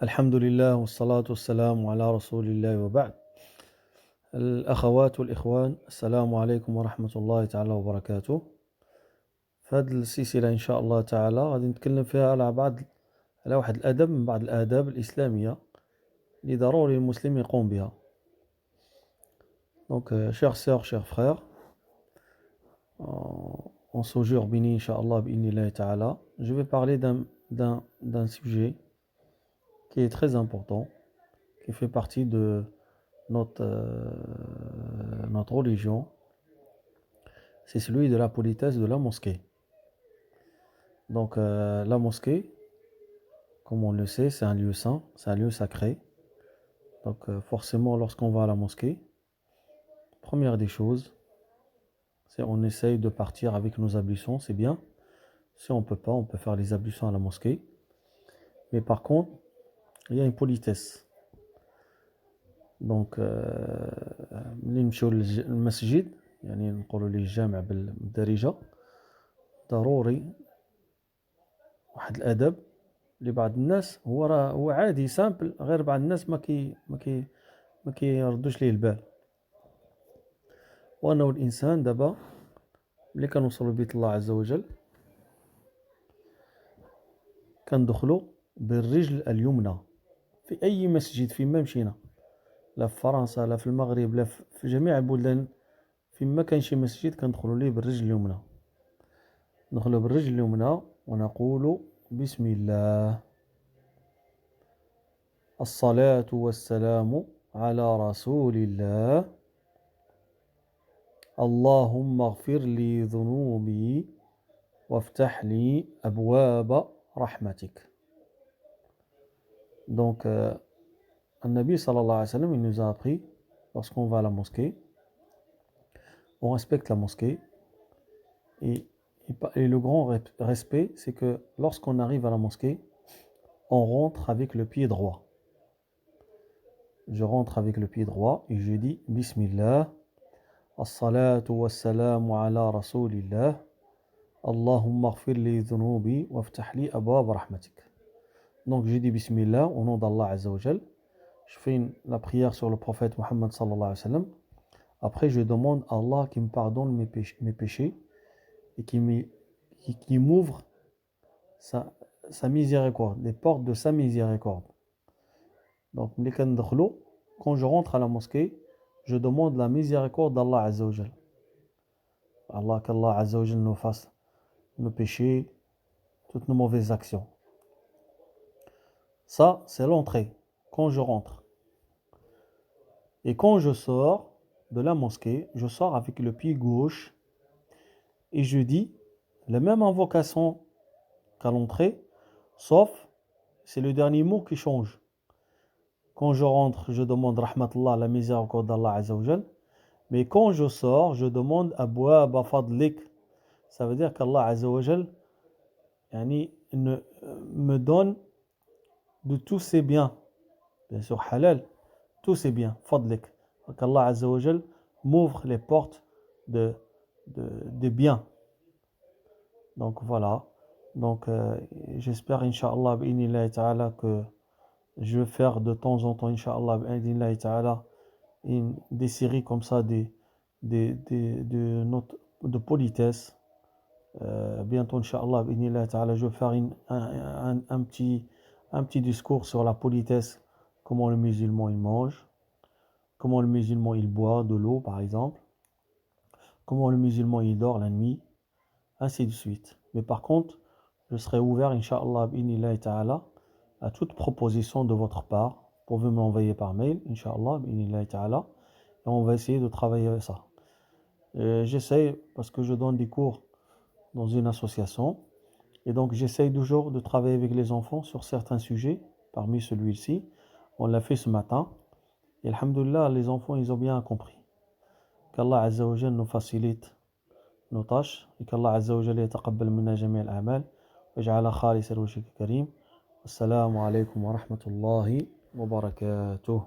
الحمد لله والصلاة والسلام على رسول الله وبعد. الأخوات والإخوان، السلام عليكم ورحمة الله تعالى وبركاته. في هذه السلسلة إن شاء الله تعالى غادي نتكلم فيها على واحد الأدب من بعض الآداب الإسلامية اللي ضروري المسلم يقوم بها. Donc, chers sœurs, chers frères, en ce jour béni, Inch'Allah, bi'idhnillahi ta'ala, je vais parler d'un sujet qui est très important, qui fait partie de notre religion. C'est celui de la politesse de la mosquée. Donc, la mosquée, comme on le sait, c'est un lieu saint, c'est un lieu sacré. Donc, forcément, lorsqu'on va à la mosquée, première des choses, c'est on essaye de partir avec nos ablutions, c'est bien. Si on peut pas, on peut faire les ablutions à la mosquée. Mais par contre, il y a une politesse. Donc, ملي نمشيو للمسجد، يعني نقولوا ليه الجامع بالدارجة، ضروري واحد الأدب لبعض الناس هو عادي سامبل، غير بعض الناس ما كيردوش ليه البال. وأنه الإنسان دابا ملي كنوصلوا لبيت الله عز وجل كندخلوا بالرجل اليمنى في أي مسجد فيما مشينا، لا في فرنسا لا في المغرب لا في جميع البلدان فيما كاين شي مسجد كندخلوا ليه بالرجل اليمنى. ندخلوا بالرجل اليمنى ونقول بسم الله، الصلاة والسلام على رسول الله، اللهم اغفر لي ذنوبي وافتح لي أبواب رحمتك. Donc, un Nabi sallallahu alayhi wa sallam, il nous a appris, lorsqu'on va à la mosquée, on respecte la mosquée. Et le grand respect, c'est que lorsqu'on arrive à la mosquée, on rentre avec le pied droit. Je rentre avec le pied droit et je dis Bismillah, as-salatu was-salamu ala rasulillah, Allahumma ighfir li dhunubi waftah li abwab rahmatik. Donc je dis Bismillah au nom d'Allah Azza wa Jal. Je fais la prière sur le prophète Muhammad sallallahu alayhi wa sallam. Après je demande à Allah qui me pardonne mes péchés et qui m'ouvre sa miséricorde, les portes de sa miséricorde. Donc, quand je rentre à la mosquée, je demande la miséricorde d'Allah Azza wa Jal. Qu'Allah Azza wa Jal nous fasse nos péchés, toutes nos mauvaises actions. Ça, c'est l'entrée, quand je rentre. Et quand je sors de la mosquée, je sors avec le pied gauche et je dis la même invocation qu'à l'entrée, sauf c'est le dernier mot qui change. Quand je rentre, je demande Rahmatullah, la miséricorde d'Allah Azza wa Jal. Mais quand je sors, je demande Abwaba Fadlik. Ça veut dire qu'Allah Azza wa Jal me donne de tous ses biens. Bien sûr, halal, tous ses biens, Fadlik. Qu'Allah Azza wa Jal m'ouvre les portes des biens. Donc voilà. Donc j'espère, Inch'Allah, bi'idhnillahi ta'ala, que je vais faire de temps en temps, Inch'Allah, bi'idhnillahi ta'ala, des séries comme ça, de politesse. Bientôt, Inch'Allah, bi'idhnillahi ta'ala, je vais faire un petit discours sur la politesse, comment le musulman il mange, comment le musulman il boit de l'eau par exemple, comment le musulman il dort la nuit, ainsi de suite. Mais par contre, je serai ouvert, Inch'Allah, bi'idhnillahi ta'ala, à toute proposition de votre part. Vous pouvez me l'envoyer par mail, Inch'Allah, bi'idhnillahi ta'ala, et on va essayer de travailler avec ça. J'essaie, parce que je donne des cours dans une association, et donc j'essaie toujours de travailler avec les enfants sur certains sujets, parmi celui-ci. On l'a fait ce matin, et alhamdoulilah, les enfants, ils ont bien compris. Qu'Allah Azza wa Jal nous facilite nos tâches, et qu'Allah Azza wa Jal yataqabbal minna jami' al-a'mal, wa ja'ala khalis al-wajhik karim. Assalamu alaikum wa rahmatullahi wa barakatuh.